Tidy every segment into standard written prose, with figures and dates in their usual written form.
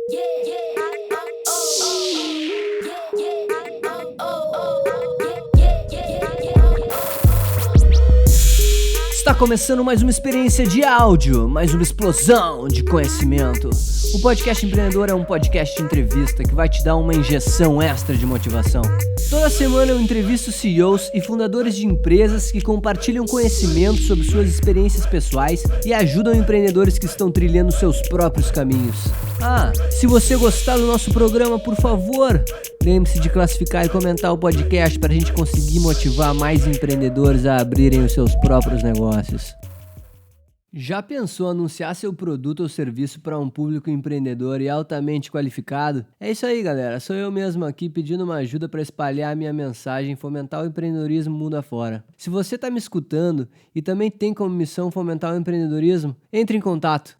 Está começando mais uma experiência de áudio, mais uma explosão de conhecimento. O Podcast Empreendedor é um podcast de entrevista que vai te dar uma injeção extra de motivação. Toda semana eu entrevisto CEOs e fundadores de empresas que compartilham conhecimento sobre suas experiências pessoais e ajudam empreendedores que estão trilhando seus próprios caminhos. Se você gostar do nosso programa, por favor, lembre-se de classificar e comentar o podcast para a gente conseguir motivar mais empreendedores a abrirem os seus próprios negócios. Já pensou anunciar seu produto ou serviço para um público empreendedor e altamente qualificado? É isso aí, galera. Sou eu mesmo aqui pedindo uma ajuda para espalhar a minha mensagem e fomentar o empreendedorismo mundo afora. Se você está me escutando e também tem como missão fomentar o empreendedorismo, entre em contato.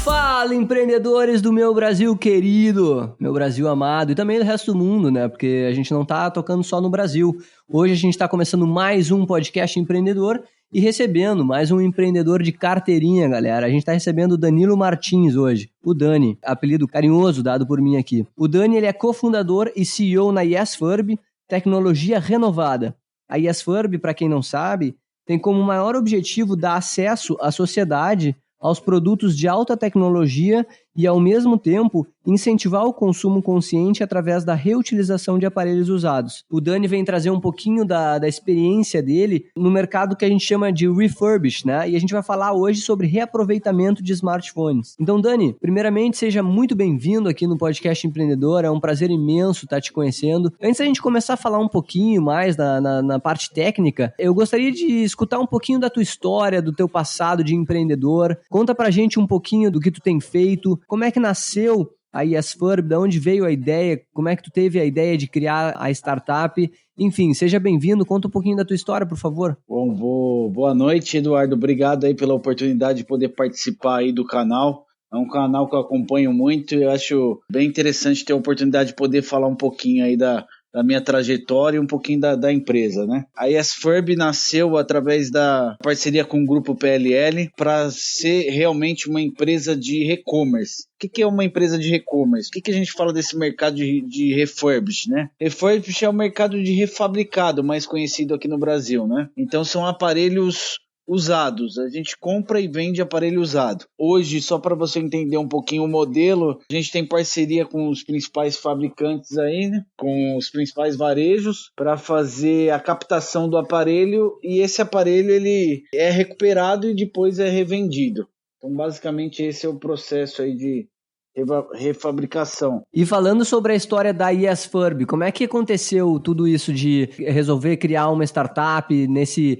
Fala, empreendedores do meu Brasil querido, meu Brasil amado e também do resto do mundo, né? Porque a gente não tá tocando só no Brasil. Hoje a gente tá começando mais um podcast empreendedor e recebendo mais um empreendedor de carteirinha, galera. A gente tá recebendo o Danilo Martins hoje, o Dani, apelido carinhoso dado por mim aqui. O Dani, ele é cofundador e CEO na YesFurb, tecnologia renovada. A YesFurb, para quem não sabe, tem como maior objetivo dar acesso à sociedade aos produtos de alta tecnologia e, ao mesmo tempo, incentivar o consumo consciente através da reutilização de aparelhos usados. O Dani vem trazer um pouquinho da experiência dele no mercado que a gente chama de refurbish, né? E a gente vai falar hoje sobre reaproveitamento de smartphones. Então, Dani, primeiramente, seja muito bem-vindo aqui no Podcast Empreendedor. É um prazer imenso estar te conhecendo. Antes da gente começar a falar um pouquinho mais na parte técnica, eu gostaria de escutar um pouquinho da tua história, do teu passado de empreendedor. Conta pra gente um pouquinho do que tu tem feito, como é que nasceu a YesFurb, de onde veio a ideia, como é que tu teve a ideia de criar a startup. Enfim, seja bem-vindo, conta um pouquinho da tua história, por favor. Bom, boa noite, Eduardo, obrigado aí pela oportunidade de poder participar aí do canal. É um canal que eu acompanho muito e eu acho bem interessante ter a oportunidade de poder falar um pouquinho aí da minha trajetória e um pouquinho da empresa, né? A YesFurb nasceu através da parceria com o Grupo PLL para ser realmente uma empresa de e-commerce. O que é uma empresa de e-commerce? O que a gente fala desse mercado de refurbish, né? Refurbish é o mercado de refabricado, mais conhecido aqui no Brasil, né? Então são aparelhos usados, a gente compra e vende aparelho usado. Hoje, só para você entender um pouquinho o modelo, a gente tem parceria com os principais fabricantes aí, né? Com os principais varejos para fazer a captação do aparelho e esse aparelho ele é recuperado e depois é revendido. Então, basicamente, esse é o processo aí de refabricação. E falando sobre a história da YesFurb, como é que aconteceu tudo isso de resolver criar uma startup nesse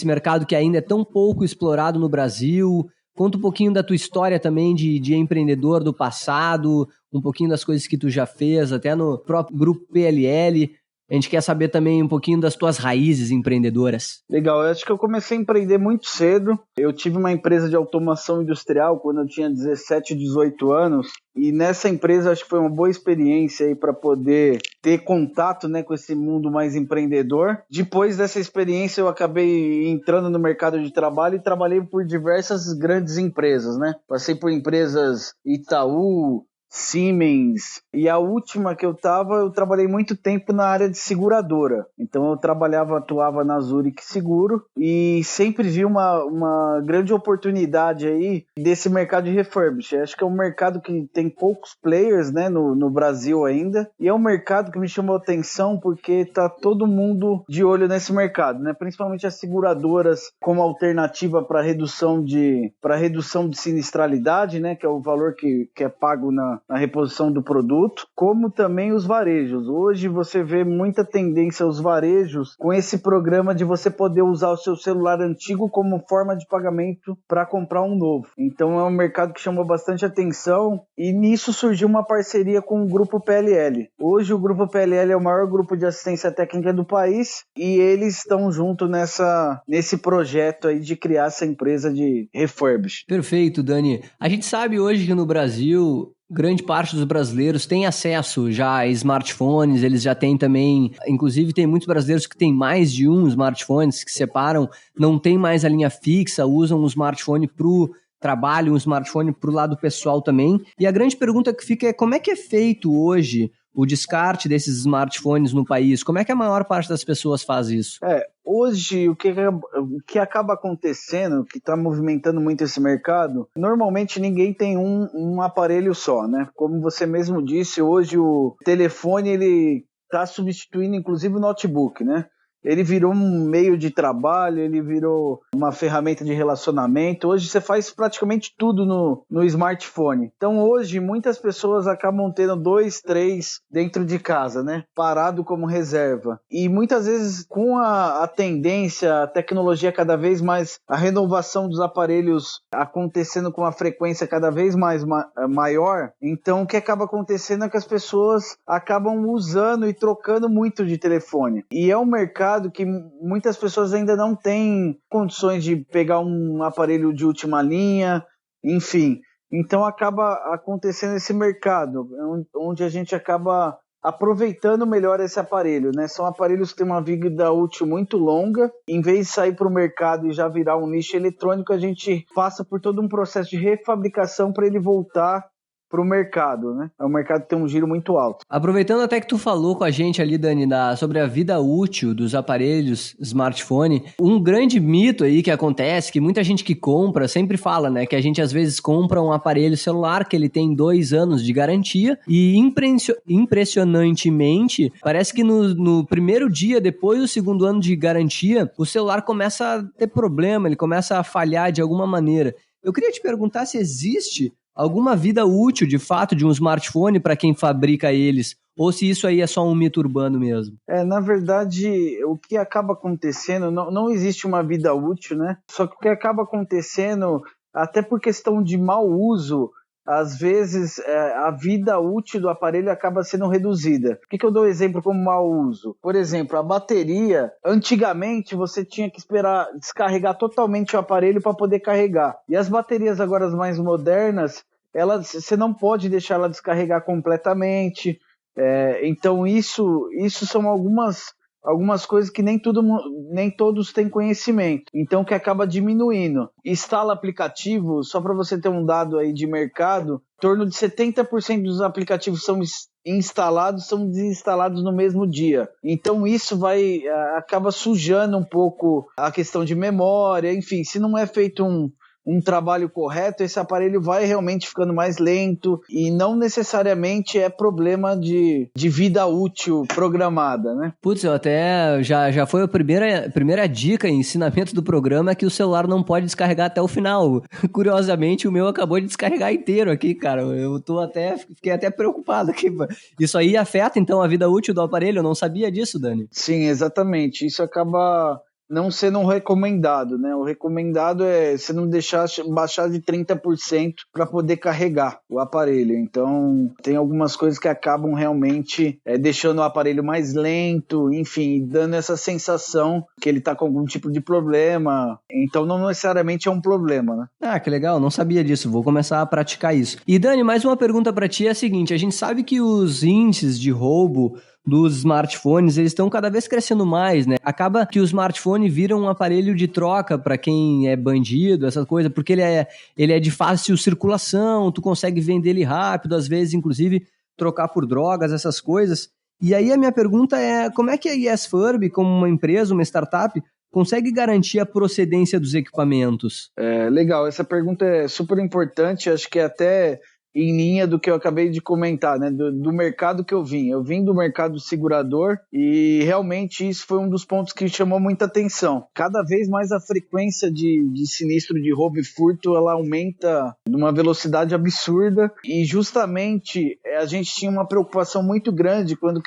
mercado que ainda é tão pouco explorado no Brasil? Conta um pouquinho da tua história também de empreendedor do passado, um pouquinho das coisas que tu já fez, até no próprio Grupo PLL. A gente quer saber também um pouquinho das tuas raízes empreendedoras. Legal, eu acho que eu comecei a empreender muito cedo. Eu tive uma empresa de automação industrial quando eu tinha 17, 18 anos. E nessa empresa acho que foi uma boa experiência aí para poder ter contato, né, com esse mundo mais empreendedor. Depois dessa experiência eu acabei entrando no mercado de trabalho e trabalhei por diversas grandes empresas, né? Passei por empresas Itaú, Siemens, e a última que eu trabalhei muito tempo na área de seguradora. Então eu atuava na Zurich Seguro e sempre vi uma grande oportunidade aí desse mercado de refurbish. Acho que é um mercado que tem poucos players, né, no Brasil ainda, e é um mercado que me chamou a atenção porque tá todo mundo de olho nesse mercado, né? Principalmente as seguradoras como alternativa para redução de sinistralidade, né, que é o valor que é pago na reposição do produto, como também os varejos. Hoje você vê muita tendência aos varejos com esse programa de você poder usar o seu celular antigo como forma de pagamento para comprar um novo. Então é um mercado que chamou bastante atenção e nisso surgiu uma parceria com o Grupo PLL. Hoje o Grupo PLL é o maior grupo de assistência técnica do país e eles estão junto nesse projeto aí de criar essa empresa de refurbish. Perfeito, Dani. A gente sabe hoje que no Brasil grande parte dos brasileiros tem acesso já a smartphones, eles já têm também, inclusive tem muitos brasileiros que têm mais de um smartphone, que separam, não tem mais a linha fixa, usam um smartphone para o trabalho, um smartphone para o lado pessoal também. E a grande pergunta que fica é como é que é feito hoje o descarte desses smartphones no país? Como é que a maior parte das pessoas faz isso? Hoje, o que acaba acontecendo, que está movimentando muito esse mercado, normalmente ninguém tem um aparelho só, né? Como você mesmo disse, hoje o telefone ele está substituindo inclusive o notebook, né? Ele virou um meio de trabalho, ele virou uma ferramenta de relacionamento. Hoje você faz praticamente tudo no smartphone. Então hoje muitas pessoas acabam tendo 2, 3 dentro de casa, né? Parado como reserva. E muitas vezes com a tendência, a tecnologia cada vez mais, a renovação dos aparelhos acontecendo com uma frequência cada vez mais maior, então o que acaba acontecendo é que as pessoas acabam usando e trocando muito de telefone. E é um mercado que muitas pessoas ainda não têm condições de pegar um aparelho de última linha, enfim. Então acaba acontecendo esse mercado, onde a gente acaba aproveitando melhor esse aparelho, né? São aparelhos que têm uma vida útil muito longa. Em vez de sair para o mercado e já virar um lixo eletrônico, a gente passa por todo um processo de refabricação para ele voltar para o mercado, né? O mercado tem um giro muito alto. Aproveitando até que tu falou com a gente ali, Dani, sobre a vida útil dos aparelhos smartphone, um grande mito aí que acontece, que muita gente que compra sempre fala, né? Que a gente às vezes compra um aparelho celular que ele tem 2 anos de garantia e impressionantemente, parece que no primeiro dia, depois do segundo ano de garantia, o celular começa a ter problema, ele começa a falhar de alguma maneira. Eu queria te perguntar se existe alguma vida útil, de fato, de um smartphone para quem fabrica eles, ou se isso aí é só um mito urbano mesmo? Na verdade, o que acaba acontecendo, não existe uma vida útil, né? Só que o que acaba acontecendo, até por questão de mau uso, às vezes a vida útil do aparelho acaba sendo reduzida. Por que eu dou exemplo como mau uso? Por exemplo, a bateria, antigamente você tinha que esperar descarregar totalmente o aparelho para poder carregar. E as baterias agora as mais modernas, você não pode deixar ela descarregar completamente. Então isso são algumas coisas que nem todos têm conhecimento, então que acaba diminuindo. Instala aplicativo, só para você ter um dado aí de mercado, em torno de 70% dos aplicativos são instalados, são desinstalados no mesmo dia. Então isso acaba sujando um pouco a questão de memória, enfim, se não é feito um trabalho correto, esse aparelho vai realmente ficando mais lento e não necessariamente é problema de vida útil programada, né? Putz, eu até já foi a primeira dica e ensinamento do programa, é que o celular não pode descarregar até o final. Curiosamente, o meu acabou de descarregar inteiro aqui, cara. Fiquei até preocupado aqui. Isso aí afeta então a vida útil do aparelho? Eu não sabia disso, Dani. Sim, exatamente. Isso acaba não sendo um recomendado, né? O recomendado é você não baixar de 30% para poder carregar o aparelho. Então, tem algumas coisas que acabam realmente deixando o aparelho mais lento, enfim, dando essa sensação que ele está com algum tipo de problema. Então, não necessariamente é um problema, né? Ah, que legal, não sabia disso, vou começar a praticar isso. E Dani, mais uma pergunta para ti é a seguinte, a gente sabe que os índices de roubo dos smartphones, eles estão cada vez crescendo mais, né? Acaba que o smartphone vira um aparelho de troca para quem é bandido, essa coisa, porque ele é de fácil circulação, tu consegue vender ele rápido, às vezes, inclusive, trocar por drogas, essas coisas. E aí a minha pergunta é, como é que a YesFurb, como uma empresa, uma startup, consegue garantir a procedência dos equipamentos? Legal, essa pergunta é super importante, acho que é até em linha do que eu acabei de comentar, né, do mercado que eu vim. Eu vim do mercado segurador e realmente isso foi um dos pontos que chamou muita atenção. Cada vez mais a frequência de sinistro de roubo e furto, ela aumenta numa velocidade absurda e justamente a gente tinha uma preocupação muito grande quando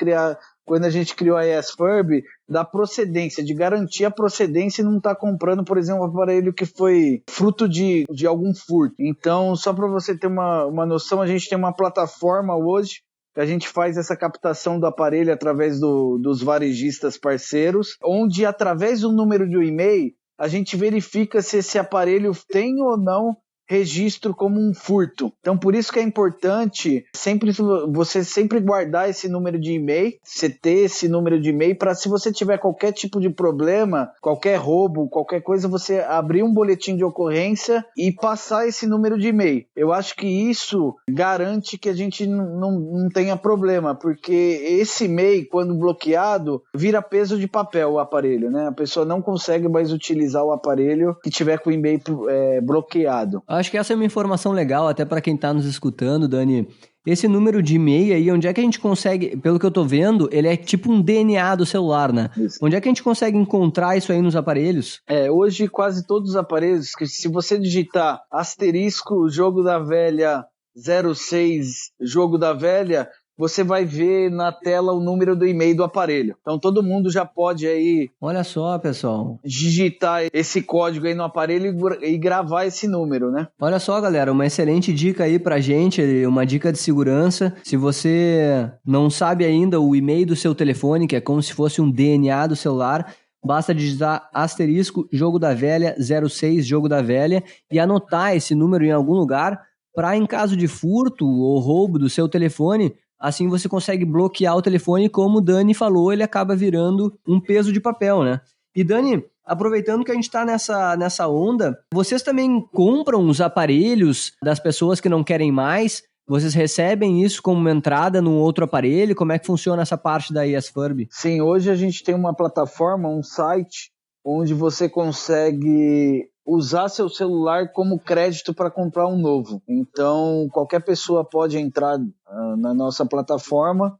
a gente criou a YesFurb, da procedência, de garantir a procedência e não estar comprando, por exemplo, um aparelho que foi fruto de algum furto. Então, só para você ter uma noção, a gente tem uma plataforma hoje que a gente faz essa captação do aparelho através dos varejistas parceiros, onde através do número de e-mail, a gente verifica se esse aparelho tem ou não registro como um furto. Então, por isso que é importante você sempre guardar esse número de e-mail, você ter esse número de e-mail para, se você tiver qualquer tipo de problema, qualquer roubo, qualquer coisa, você abrir um boletim de ocorrência e passar esse número de e-mail. Eu acho que isso garante que a gente não tenha problema, porque esse e-mail, quando bloqueado, vira peso de papel o aparelho, né? A pessoa não consegue mais utilizar o aparelho que tiver com o e-mail bloqueado. Acho que essa é uma informação legal até para quem está nos escutando, Dani. Esse número de e-mail aí, onde é que a gente consegue, pelo que eu tô vendo, ele é tipo um DNA do celular, né? Isso. Onde é que a gente consegue encontrar isso aí nos aparelhos? Hoje quase todos os aparelhos, que se você digitar asterisco jogo da velha 06 jogo da velha, você vai ver na tela o número do e-mail do aparelho. Então todo mundo já pode aí... Olha só, pessoal. Digitar esse código aí no aparelho e gravar esse número, né? Olha só, galera, uma excelente dica aí pra gente, uma dica de segurança. Se você não sabe ainda o e-mail do seu telefone, que é como se fosse um DNA do celular, basta digitar asterisco jogo da velha 06 jogo da velha e anotar esse número em algum lugar para, em caso de furto ou roubo do seu telefone, assim você consegue bloquear o telefone, como o Dani falou, ele acaba virando um peso de papel, né? E Dani, aproveitando que a gente está nessa onda, vocês também compram os aparelhos das pessoas que não querem mais? Vocês recebem isso como uma entrada num outro aparelho? Como é que funciona essa parte da YesFurby? Sim, hoje a gente tem uma plataforma, um site, onde você consegue usar seu celular como crédito para comprar um novo. Então, qualquer pessoa pode entrar na nossa plataforma,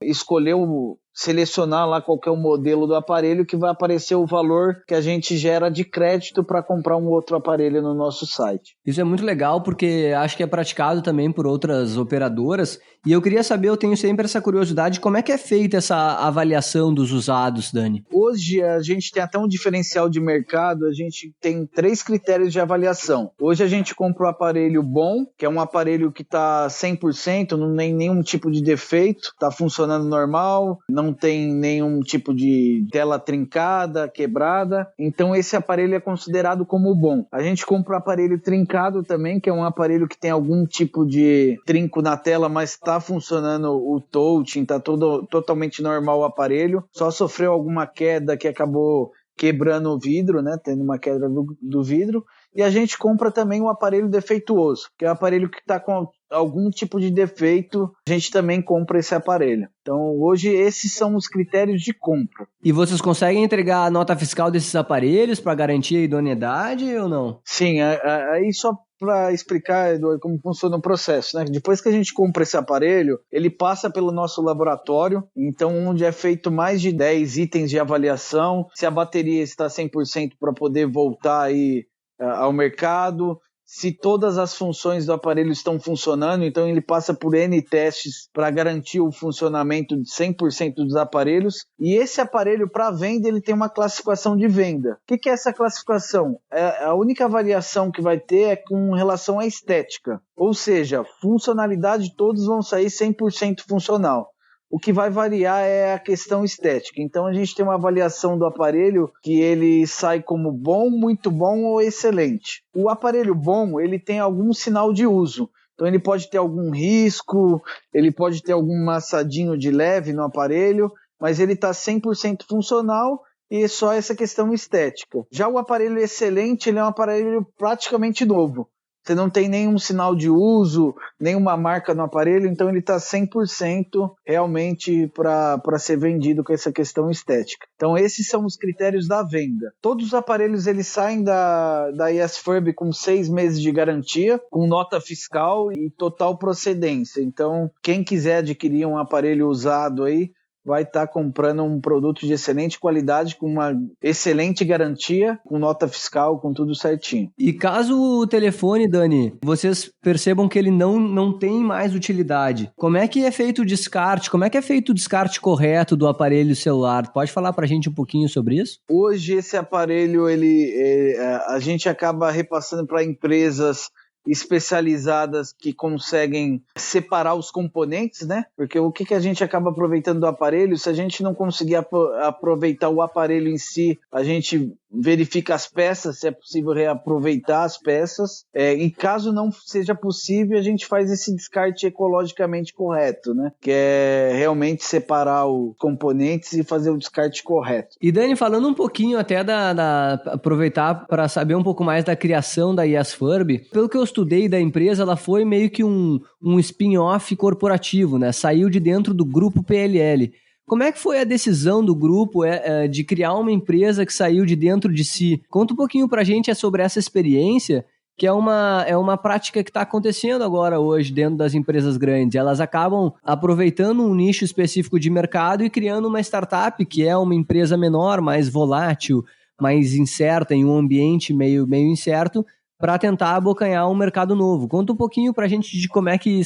selecionar lá qual que é o modelo do aparelho, que vai aparecer o valor que a gente gera de crédito para comprar um outro aparelho no nosso site. Isso é muito legal, porque acho que é praticado também por outras operadoras. E eu queria saber, eu tenho sempre essa curiosidade, como é que é feita essa avaliação dos usados, Dani? Hoje a gente tem até um diferencial de mercado, a gente tem 3 critérios de avaliação. Hoje a gente compra um aparelho bom, que é um aparelho que está 100%, não tem nenhum tipo de defeito, está funcionando normal, não tem nenhum tipo de tela trincada, quebrada, então esse aparelho é considerado como bom. A gente compra um aparelho trincado também, que é um aparelho que tem algum tipo de trinco na tela, mas está funcionando o touch, está totalmente normal o aparelho, só sofreu alguma queda que acabou quebrando o vidro, né, tendo uma queda do vidro, e a gente compra também um aparelho defeituoso, que é um aparelho que está com algum tipo de defeito, a gente também compra esse aparelho. Então, hoje, esses são os critérios de compra. E vocês conseguem entregar a nota fiscal desses aparelhos para garantir a idoneidade ou não? Sim, aí só para explicar, Eduardo, como funciona o processo, né? Depois que a gente compra esse aparelho, ele passa pelo nosso laboratório, então onde é feito mais de 10 itens de avaliação, se a bateria está 100% para poder voltar aí ao mercado, se todas as funções do aparelho estão funcionando, então ele passa por N testes para garantir o funcionamento de 100% dos aparelhos. E esse aparelho, para venda, ele tem uma classificação de venda. O que é essa classificação? A única variação que vai ter é com relação à estética. Ou seja, funcionalidade, todos vão sair 100% funcional. O que vai variar é a questão estética. Então a gente tem uma avaliação do aparelho que ele sai como bom, muito bom ou excelente. O aparelho bom, ele tem algum sinal de uso. Então ele pode ter algum risco, ele pode ter algum massadinho de leve no aparelho, mas ele está 100% funcional e só essa questão estética. Já o aparelho excelente, ele é um aparelho praticamente novo. Você não tem nenhum sinal de uso, nenhuma marca no aparelho, então ele está 100% realmente para ser vendido com essa questão estética. Então esses são os critérios da venda. Todos os aparelhos eles saem da YesFurby com 6 meses de garantia, com nota fiscal e total procedência. Então quem quiser adquirir um aparelho usado aí, vai estar comprando um produto de excelente qualidade, com uma excelente garantia, com nota fiscal, com tudo certinho. E caso o telefone, Dani, vocês percebam que ele não tem mais utilidade, como é que é feito o descarte? Como é que é feito o descarte correto do aparelho celular? Pode falar pra gente um pouquinho sobre isso? Hoje esse aparelho, a gente acaba repassando para empresas especializadas que conseguem separar os componentes, né? Porque o que a gente acaba aproveitando do aparelho, se a gente não conseguir aproveitar o aparelho em si, a gente verifica as peças, se é possível reaproveitar as peças. E caso não seja possível, a gente faz esse descarte ecologicamente correto, né? Que é realmente separar os componentes e fazer o descarte correto. E Dani, falando um pouquinho até aproveitar para saber um pouco mais da criação da YesFurb, pelo que eu estudei da empresa, ela foi meio que um spin-off corporativo, né? Saiu de dentro do grupo PLL. Como é que foi a decisão do grupo de criar uma empresa que saiu de dentro de si? Conta um pouquinho pra gente sobre essa experiência, que é uma prática que está acontecendo agora hoje dentro das empresas grandes. Elas acabam aproveitando um nicho específico de mercado e criando uma startup que é uma empresa menor, mais volátil, mais incerta, em um ambiente meio incerto, para tentar abocanhar um mercado novo. Conta um pouquinho pra gente de como é que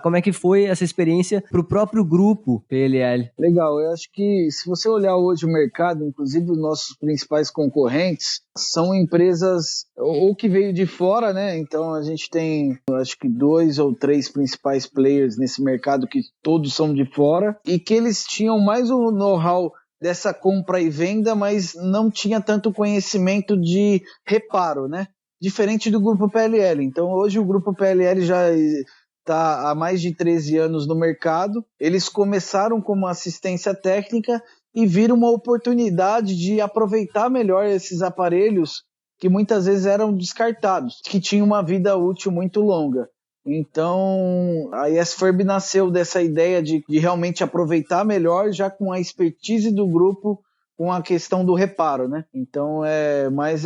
como é que foi essa experiência pro próprio grupo PLL. Legal, eu acho que se você olhar hoje o mercado, inclusive os nossos principais concorrentes, são empresas ou que veio de fora, né? Então a gente tem, acho que 2 ou 3 principais players nesse mercado que todos são de fora e que eles tinham mais o know-how dessa compra e venda, mas não tinha tanto conhecimento de reparo, né? Diferente do grupo PLL. Então hoje o grupo PLL já está há mais de 13 anos no mercado. Eles começaram como assistência técnica e viram uma oportunidade de aproveitar melhor esses aparelhos que muitas vezes eram descartados, que tinham uma vida útil muito longa. Então a YesFurb nasceu dessa ideia de realmente aproveitar melhor, já com a expertise do grupo, com a questão do reparo, né? Então é mais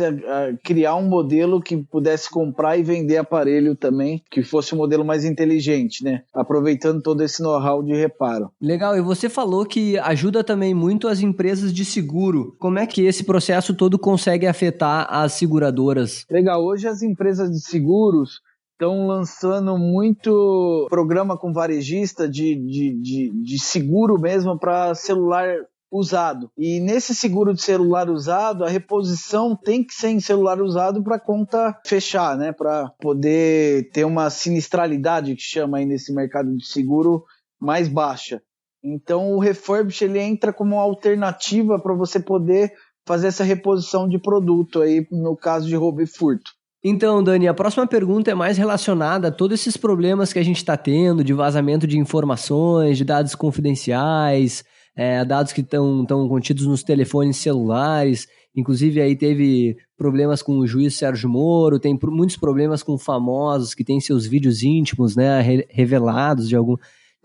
criar um modelo que pudesse comprar e vender aparelho também, que fosse um modelo mais inteligente, né? Aproveitando todo esse know-how de reparo. Legal, e você falou que ajuda também muito as empresas de seguro. Como é que esse processo todo consegue afetar as seguradoras? Legal, hoje as empresas de seguros estão lançando muito programa com varejista de seguro mesmo para celular usado. E nesse seguro de celular usado, a reposição tem que ser em celular usado para a conta fechar, né? Para poder ter uma sinistralidade, que chama aí nesse mercado de seguro, mais baixa. Então o refurbish ele entra como uma alternativa para você poder fazer essa reposição de produto aí no caso de roubo e furto. Então, Dani, a próxima pergunta é mais relacionada a todos esses problemas que a gente está tendo de vazamento de informações, de dados confidenciais, dados que estão contidos nos telefones celulares. Inclusive aí teve problemas com o juiz Sérgio Moro, tem muitos problemas com famosos que têm seus vídeos íntimos, né, revelados de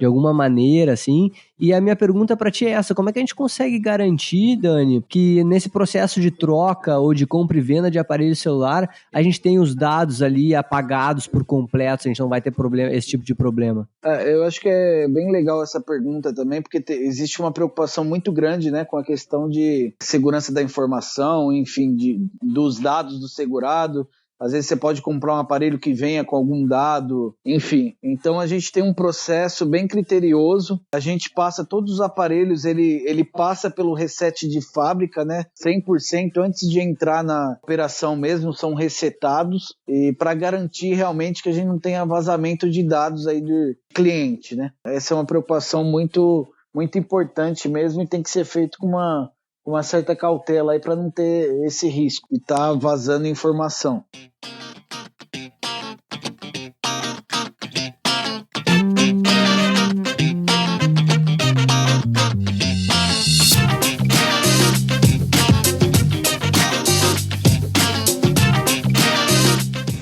alguma maneira, assim. E a minha pergunta para ti é essa: como é que a gente consegue garantir, Dani, que nesse processo de troca ou de compra e venda de aparelho celular, a gente tem os dados ali apagados por completo, a gente não vai ter esse tipo de problema? Eu acho que é bem legal essa pergunta também, porque existe uma preocupação muito grande, né, com a questão de segurança da informação, enfim, dos dados do segurado. Às vezes você pode comprar um aparelho que venha com algum dado, enfim. Então a gente tem um processo bem criterioso. A gente passa todos os aparelhos, ele passa pelo reset de fábrica, né? 100% antes de entrar na operação mesmo, são resetados. E para garantir realmente que a gente não tenha vazamento de dados aí do cliente, né? Essa é uma preocupação muito, muito importante mesmo e tem que ser feito com uma certa cautela aí para não ter esse risco de estar vazando informação.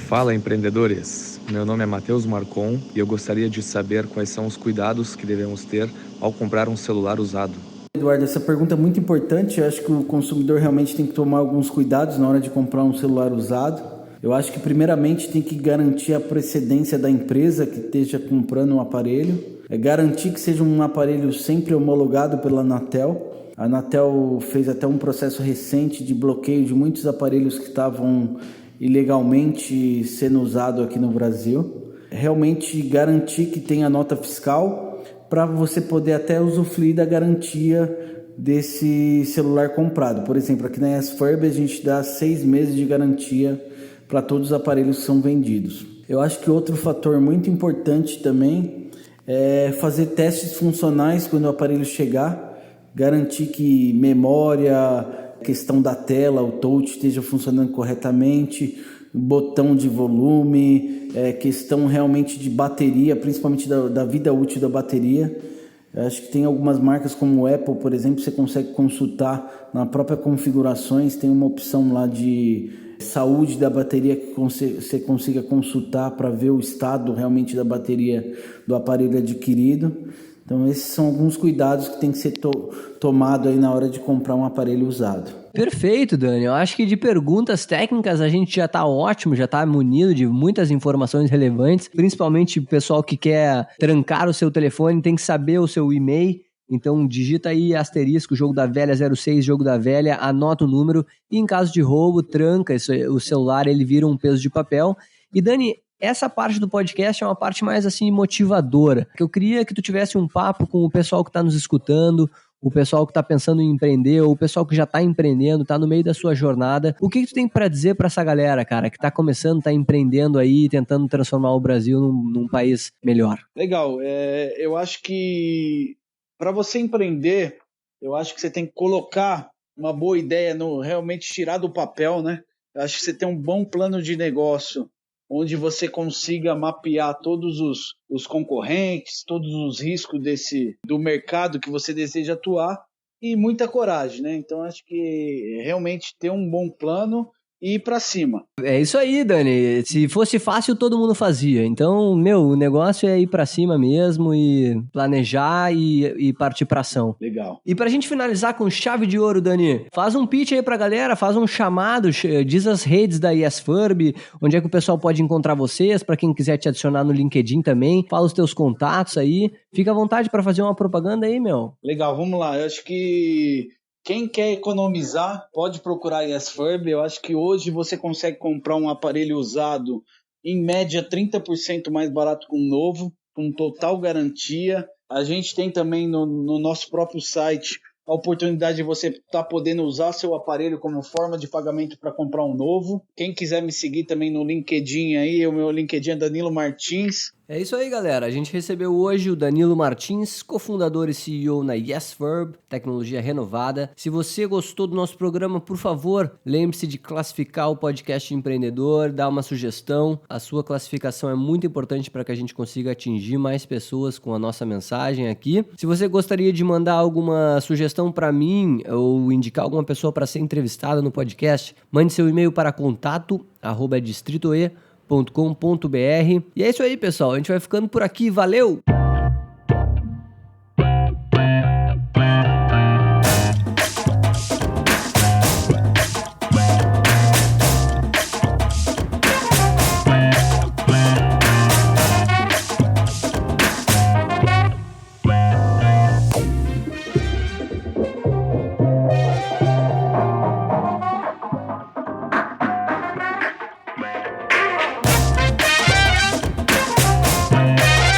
Fala, empreendedores! Meu nome é Matheus Marcon e eu gostaria de saber quais são os cuidados que devemos ter ao comprar um celular usado. Eduardo, essa pergunta é muito importante. Eu acho que o consumidor realmente tem que tomar alguns cuidados na hora de comprar um celular usado. Eu acho que primeiramente tem que garantir a precedência da empresa que esteja comprando um aparelho. Garantir que seja um aparelho sempre homologado pela Anatel. A Anatel fez até um processo recente de bloqueio de muitos aparelhos que estavam ilegalmente sendo usados aqui no Brasil. Realmente garantir que tenha nota fiscal para você poder até usufruir da garantia desse celular comprado. Por exemplo, aqui na YesFurb a gente dá 6 meses de garantia para todos os aparelhos que são vendidos. Eu acho que outro fator muito importante também é fazer testes funcionais quando o aparelho chegar, garantir que memória, questão da tela, o touch esteja funcionando corretamente, botão de volume, questão realmente de bateria, principalmente da vida útil da bateria. Eu acho que tem algumas marcas como o Apple, por exemplo, você consegue consultar na própria configurações, tem uma opção lá de saúde da bateria que você consiga consultar para ver o estado realmente da bateria do aparelho adquirido. Então esses são alguns cuidados que tem que ser tomado aí na hora de comprar um aparelho usado. Perfeito, Dani. Eu acho que de perguntas técnicas a gente já está ótimo, já está munido de muitas informações relevantes, principalmente o pessoal que quer trancar o seu telefone tem que saber o seu e-mail. Então digita aí asterisco, jogo da velha 06, jogo da velha, anota o número e em caso de roubo, tranca o celular, ele vira um peso de papel. E Dani, essa parte do podcast é uma parte mais assim motivadora, que eu queria que tu tivesse um papo com o pessoal que está nos escutando, o pessoal que está pensando em empreender, ou o pessoal que já está empreendendo, está no meio da sua jornada. O que tu tem para dizer para essa galera, cara, que está começando, está empreendendo aí, tentando transformar o Brasil num país melhor? Legal, eu acho que para você empreender, eu acho que você tem que colocar uma boa ideia, realmente tirar do papel, né? Eu acho que você tem um bom plano de negócio, onde você consiga mapear todos os concorrentes, todos os riscos do mercado que você deseja atuar e muita coragem, né? Então, acho que realmente ter um bom plano e ir pra cima. É isso aí, Dani. Se fosse fácil, todo mundo fazia. Então, o negócio é ir pra cima mesmo e planejar e partir pra ação. Legal. E pra gente finalizar com chave de ouro, Dani, faz um pitch aí pra galera, faz um chamado, diz as redes da YesFurb, onde é que o pessoal pode encontrar vocês, pra quem quiser te adicionar no LinkedIn também, fala os teus contatos aí, fica à vontade pra fazer uma propaganda aí, meu. Legal, vamos lá. Eu acho que quem quer economizar pode procurar a YesFurb. Eu acho que hoje você consegue comprar um aparelho usado em média 30% mais barato que um novo, com total garantia. A gente tem também no nosso próprio site a oportunidade de você estar podendo usar seu aparelho como forma de pagamento para comprar um novo. Quem quiser me seguir também no LinkedIn aí, o meu LinkedIn é Danilo Martins. É isso aí, galera. A gente recebeu hoje o Danilo Martins, cofundador e CEO na YesFurb, tecnologia renovada. Se você gostou do nosso programa, por favor, lembre-se de classificar o podcast empreendedor, dar uma sugestão. A sua classificação é muito importante para que a gente consiga atingir mais pessoas com a nossa mensagem aqui. Se você gostaria de mandar alguma sugestão para mim ou indicar alguma pessoa para ser entrevistada no podcast, mande seu e-mail para contato@distritoe.com.br. E é isso aí, pessoal. A gente vai ficando por aqui. Valeu!